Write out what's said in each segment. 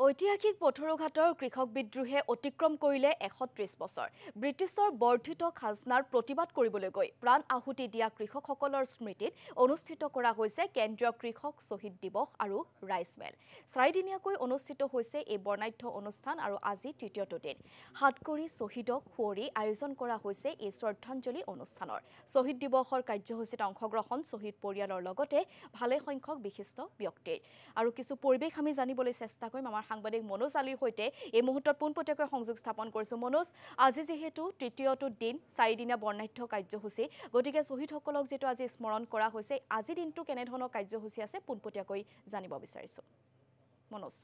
ঐতিহাসিক পথৰুঘাটৰ কৃষক বিদ্ৰোহে অতিক্ৰম কৰিলে ১৩০ বছৰ। ব্ৰিটিছৰ বৰ্ধিত খাজনাৰ প্ৰতিবাদ কৰিবলৈ গৈ প্ৰাণ আহুতি দিয়া কৃষকসকলৰ স্মৃতিত অনুষ্ঠিত কৰা হৈছে কেন্দ্ৰীয় কৃষক শ্বহীদ দিৱস আৰু ৰাইচ মেল। ৪ দিনীয়াকৈ অনুষ্ঠিত হৈছে এই বৰ্ণাঢ্য অনুষ্ঠান আৰু আজি তৃতীয়টো দিন। হাতকৰি শ্বহীদক সুঁৱৰি আয়োজন কৰা হৈছে এই শ্ৰদ্ধাঞ্জলি অনুষ্ঠানৰ। শ্বহীদ দিৱসৰ কাৰ্যসূচীত অংশগ্ৰহণ শ্বহীদ পৰিয়ালৰ লগতে ভালে সংখ্যক বিশিষ্ট ব্যক্তিৰ। আৰু কিছু পৰিৱেশ আমি জানিবলৈ চেষ্টা কৰিম। আমাৰ সাংবাদিক মনোজ আলীৰ সৈতে এই মুহূৰ্তত পোনপটীয়াকৈ সংযোগ স্থাপন কৰিছোঁ। মনোজ, আজি যিহেতু তৃতীয়টো দিন, ৪ দিনীয়া বৰ্ণাঢ্য কাৰ্যসূচী, গতিকে শ্বহীদসকলক যিটো আজি স্মৰণ কৰা হৈছে, আজি দিনটো কেনেধৰণৰ কাৰ্যসূচী আছে পোনপটীয়াকৈ জানিব বিচাৰিছোঁ। মনোজ।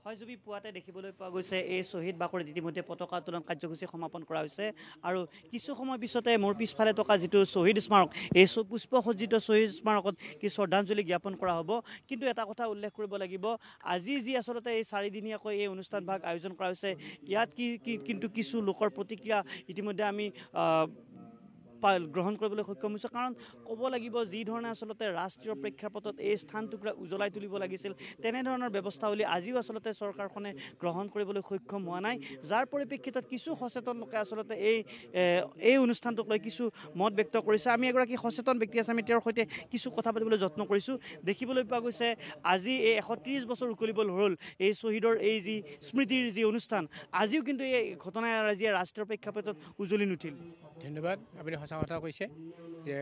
হয় জুবি, পুৱাতে দেখিবলৈ পোৱা গৈছে এই শ্বহীদ বাকৰিত ইতিমধ্যে পতাকা উত্তোলন কাৰ্যসূচী সমাপন কৰা হৈছে আৰু কিছু সময় পিছতে মোৰ পিছফালে থকা যিটো শ্বহীদ স্মাৰক, এই পুষ্পসজ্জিত শ্বহীদ স্মাৰকত কি শ্ৰদ্ধাঞ্জলি জ্ঞাপন কৰা হ'ব। কিন্তু এটা কথা উল্লেখ কৰিব লাগিব, আজি যি আচলতে এই ৪ দিনীয়াকৈ এই অনুষ্ঠানভাগ আয়োজন কৰা হৈছে, ইয়াত কিন্তু কিছু লোকৰ প্ৰতিক্ৰিয়া ইতিমধ্যে আমি গ্ৰহণ কৰিবলৈ সক্ষম হৈছোঁ। কাৰণ ক'ব লাগিব, যি ধৰণে আচলতে ৰাষ্ট্ৰীয় প্ৰেক্ষাপটত এই স্থানটুকুৰা উজ্বলাই তুলিব লাগিছিল, তেনেধৰণৰ ব্যৱস্থাৱলী আজিও আচলতে চৰকাৰখনে গ্ৰহণ কৰিবলৈ সক্ষম হোৱা নাই। যাৰ পৰিপ্ৰেক্ষিতত কিছু সচেতন লোকে আচলতে এই অনুষ্ঠানটোক লৈ কিছু মত ব্যক্ত কৰিছে। আমি এগৰাকী সচেতন ব্যক্তি আছে, আমি তেওঁৰ সৈতে কিছু কথা পাতিবলৈ যত্ন কৰিছোঁ। দেখিবলৈ পোৱা গৈছে আজি এই ১৩০ বছৰ উকলিবলৈ হ'ল এই শ্বহীদৰ এই যি স্মৃতিৰ যি অনুষ্ঠান, আজিও কিন্তু এই ঘটনাৰাজিয়ে ৰাষ্ট্ৰীয় প্ৰেক্ষাপটত উজ্বলি নুঠিল। ধন্যবাদ, আপুনি সঁচা কথা কৈছে যে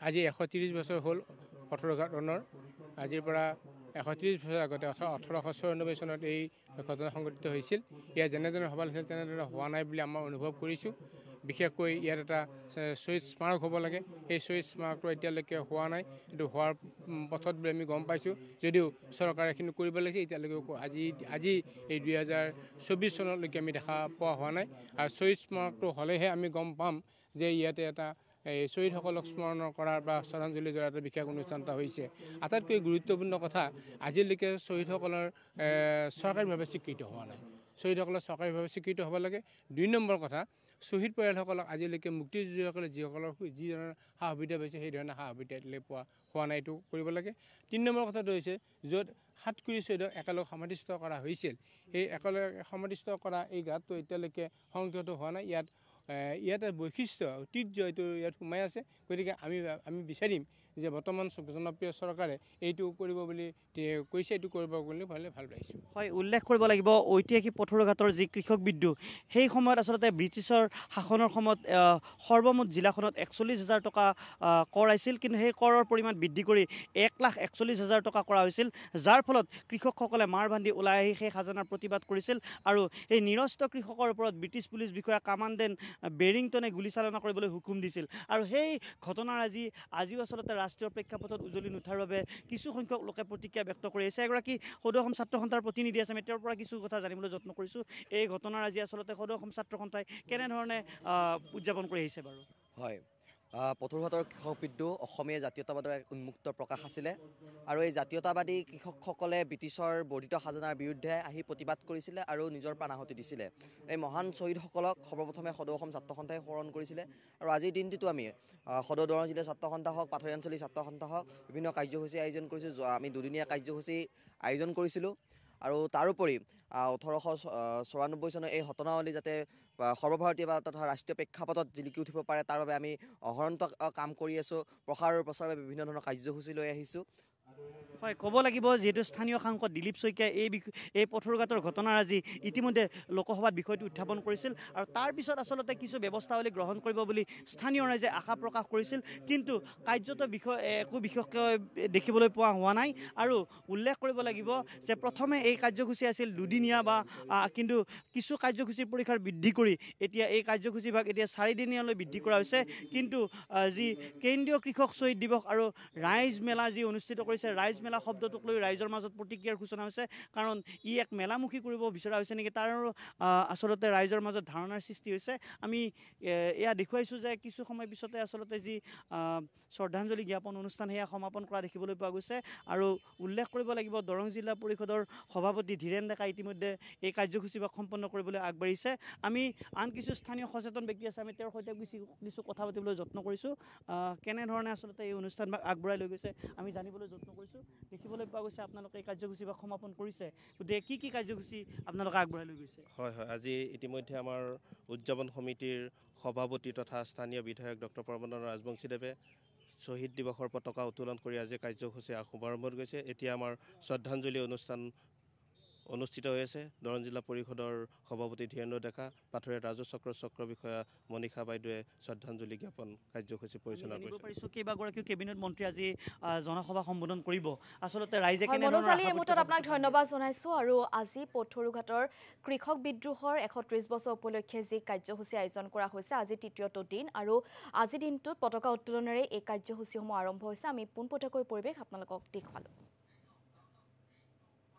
আজি ১৩০ বছৰ হ'ল পথৰুঘাটনৰ। আজিৰ পৰা ১৩০ বছৰ আগতে ১৮৯৪ চনত এই ঘটনা সংঘটিত হৈছিল। ইয়াত যেনেদৰে হ'ব লাগিছিল তেনেদৰে হোৱা নাই বুলি আমাৰ অনুভৱ কৰিছোঁ। বিশেষকৈ ইয়াত এটা শ্বহীদ স্মাৰক হ'ব লাগে, এই শ্বহীদ স্মাৰকটো এতিয়ালৈকে হোৱা নাই। এইটো হোৱাৰ পথত বুলি আমি গম পাইছোঁ, যদিও চৰকাৰে এইখিনি কৰিব লাগিছে, এতিয়ালৈকে আজি এই ২০২৪ চনলৈকে আমি দেখা পোৱা হোৱা নাই। আৰু শ্বহীদ স্মাৰকটো হ'লেহে আমি গম পাম যে ইয়াতে এটা এই শ্বহীদসকলক স্মৰণ কৰাৰ বা শ্ৰদ্ধাঞ্জলি জনোৱাৰ এটা বিশেষ অনুষ্ঠান এটা হৈছে। আটাইতকৈ গুৰুত্বপূৰ্ণ কথা, আজিলৈকে শ্বহীদসকলৰ চৰকাৰীভাৱে স্বীকৃত হোৱা নাই। শ্বহীদসকলৰ চৰকাৰীভাৱে স্বীকৃত হ'ব লাগে। ২ নম্বৰ কথা, শ্বহীদ পৰিয়ালসকলক আজিলৈকে মুক্তিযুঁজাৰুসকলে যি ধৰণৰ সা সুবিধা পাইছে, সেই ধৰণৰ সা সুবিধা পোৱা হোৱা নাই, এইটো কৰিব লাগে। ৩ নম্বৰ কথাটো হৈছে, য'ত হাতকৰি শ্বহীদক একেলগে সমাধিস্থ কৰা হৈছিল, সেই একেলগে সমাধিস্থ কৰা এই গাঁতটো এতিয়ালৈকে সংৰক্ষিত হোৱা নাই। ইয়াত বৈশিষ্ট্য ঐতিহ্য এইটো ইয়াত সোমাই আছে। গতিকে আমি বিচাৰিম যে বৰ্তমান জনপ্ৰিয় চৰকাৰে এইটো কৰিব বুলি কৈছে, এইটো কৰিব বুলি ভাল পাইছোঁ। হয়, উল্লেখ কৰিব লাগিব ঐতিহাসিক পথৰুঘাটৰ যি কৃষক বিদ্ৰোহ, সেই সময়ত আচলতে ব্ৰিটিছৰ শাসনৰ সময়ত সৰ্বমুঠ জিলাখনত ৪১,০০০ টকা কৰ আহিছিল। কিন্তু সেই কৰৰ পৰিমাণ বৃদ্ধি কৰি ১,৪০,০০০ টকা কৰা হৈছিল, যাৰ ফলত কৃষকসকলে মাৰ বান্ধি ওলাই আহি সেই খাজানাৰ প্ৰতিবাদ কৰিছিল আৰু এই নিৰস্ত্ৰ কৃষকৰ ওপৰত ব্ৰিটিছ পুলিচ বিষয়া কামাণ্ডেণ্ট বেৰিংটনে গুলীচালনা কৰিবলৈ হুকুম দিছিল। আৰু সেই ঘটনাৰাজি আজিও আচলতে ৰাষ্ট্ৰীয় প্ৰেক্ষাপটত উজ্বলি নুঠাৰ বাবে কিছু সংখ্যক লোকে প্ৰতিক্ৰিয়া ব্যক্ত কৰি আহিছে। এগৰাকী সদৌ অসম ছাত্ৰ সন্থাৰ প্ৰতিনিধি আছে, আমি তেওঁৰ পৰা কিছু কথা জানিবলৈ যত্ন কৰিছোঁ। এই ঘটনাৰাজি আচলতে সদৌ অসম ছাত্ৰ সন্থাই কেনেধৰণে উদযাপন কৰি আহিছে বাৰু? হয়, পথৰুঘাটৰ কৃষক বিদ্ৰোহ অসমীয়া জাতীয়তাবাদৰ এক উন্মুক্ত প্ৰকাশ আছিলে আৰু এই জাতীয়তাবাদী কৃষকসকলে ব্ৰিটিছৰ বৰ্ধিত খাজানাৰ বিৰুদ্ধে আহি প্ৰতিবাদ কৰিছিলে আৰু নিজৰ প্ৰাণ আহুতি দিছিলে। এই মহান শ্বহীদসকলক সৰ্বপ্ৰথমে সদৌ অসম ছাত্ৰ সন্থাই সোঁৱৰণ কৰিছিলে আৰু আজিৰ দিনটোতো আমি সদৌ দৰং জিলাৰ ছাত্ৰ সন্থা হওক, পাথৰ আঞ্চলিক ছাত্ৰ সন্থা হওক, বিভিন্ন কাৰ্যসূচী আয়োজন কৰিছোঁ। আমি 2দিনীয়া কাৰ্যসূচী আয়োজন কৰিছিলোঁ আৰু তাৰোপৰি ১৮৯৪ চনৰ এই ঘটনাৱলী যাতে সৰ্বভাৰতীয় বা তথা ৰাষ্ট্ৰীয় প্ৰেক্ষাপটত জিলিকি উঠিব পাৰে, তাৰ বাবে আমি অহৰন্ত কাম কৰি আছোঁ। প্ৰসাৰ আৰু প্ৰচাৰৰ বাবে বিভিন্ন ধৰণৰ কাৰ্যসূচী লৈ আহিছোঁ। হয়, ক'ব লাগিব যিহেতু স্থানীয় সাংসদ দিলীপ শইকীয়াই এই পথৰুঘাটৰ ঘটনাৰাজি ইতিমধ্যে লোকসভাত বিষয়টো উত্থাপন কৰিছিল আৰু তাৰপিছত আচলতে কিছু ব্যৱস্থাৱলী গ্ৰহণ কৰিব বুলি স্থানীয় ৰাইজে আশা প্ৰকাশ কৰিছিল। কিন্তু কাৰ্যত একো বিশেষকৈ দেখিবলৈ পোৱা হোৱা নাই। আৰু উল্লেখ কৰিব লাগিব যে প্ৰথমে এই কাৰ্যসূচী আছিল 2দিনীয়া কিন্তু কিছু কাৰ্যসূচীৰ পৰিসৰ বৃদ্ধি কৰি এতিয়া এই কাৰ্যসূচীভাগ এতিয়া 4 দিনীয়ালৈ বৃদ্ধি কৰা হৈছে। কিন্তু যি কেন্দ্ৰীয় কৃষক শ্বহীদ দিৱস আৰু ৰাইজ মেলা যি অনুষ্ঠিত কৰিছে, ৰাইজ মেলা শব্দটোক লৈ ৰাইজৰ মাজত প্ৰতিক্ৰিয়াৰ সূচনা হৈছে। কাৰণ ই এক মেলামুখী কৰিব বিচৰা হৈছে নেকি, তাৰ আচলতে ৰাইজৰ মাজত ধাৰণাৰ সৃষ্টি হৈছে। আমি এয়া দেখুৱাইছোঁ যে কিছু সময় পিছতে আচলতে যি শ্ৰদ্ধাঞ্জলি জ্ঞাপন অনুষ্ঠান সেয়া সমাপন কৰা দেখিবলৈ পোৱা গৈছে। আৰু উল্লেখ কৰিব লাগিব দৰং জিলা পৰিষদৰ সভাপতি ধীৰেন ডেকা ইতিমধ্যে এই কাৰ্যসূচীভাগ সম্পন্ন কৰিবলৈ আগবাঢ়িছে। আমি আন কিছু স্থানীয় সচেতন ব্যক্তি আছে, আমি তেওঁৰ সৈতে কিছু কথা পাতিবলৈ যত্ন কৰিছোঁ। কেনেধৰণে আচলতে এই অনুষ্ঠানভাগ আগবঢ়াই লৈ গৈছে আমি জানিবলৈ যত্ন কৰিছোঁ। কৰিছোঁ দেখিবলৈ পোৱা গৈছে আপোনালোকে এই কাৰ্যসূচী বা সমাপন কৰিছে গতিকে কি কাৰ্যসূচী আপোনালোকে আগবঢ়াই লৈ গৈছে হয় আজি ইতিমধ্যে আমাৰ উদযাপন সমিতিৰ সভাপতি তথা স্থানীয় বিধায়ক ডক্টৰ পৰমানন্দ ৰাজবংশীদেৱে শ্বহীদ দিৱসৰ পতাকা উত্তোলন কৰি আজি কাৰ্যসূচী শুভাৰম্ভত গৈছে এতিয়া আমাৰ শ্ৰদ্ধাঞ্জলি অনুষ্ঠান অনুষ্ঠিত হৈ আছে দৰং জিলা পৰিষদৰ সভাপতি ধীৰেন্দ্ৰ ডেকা পাথৰীয়া চক্ৰ বিষয়া মণিষা বাইদেৱে শ্ৰদ্ধাঞ্জলি জ্ঞাপন কাৰ্যসূচী পৰিচালনা কৰিছে কেইবাগৰাকীও কেবিনেট মন্ত্ৰী আজি জনসভা সম্বোধন কৰিব আচলতে ৰাইজে আপোনাক ধন্যবাদ জনাইছোঁ আৰু আজি পথৰুঘাটৰ কৃষক বিদ্ৰোহৰ 130 বছৰ উপলক্ষে যি কাৰ্যসূচী আয়োজন কৰা হৈছে আজি তৃতীয়টো দিন আৰু আজি দিনটোত পতাকা উত্তোলনেৰে এই কাৰ্যসূচীসমূহ আৰম্ভ হৈছে আমি পোনপটীয়াকৈ পৰিৱেশ আপোনালোকক দেখুৱালোঁ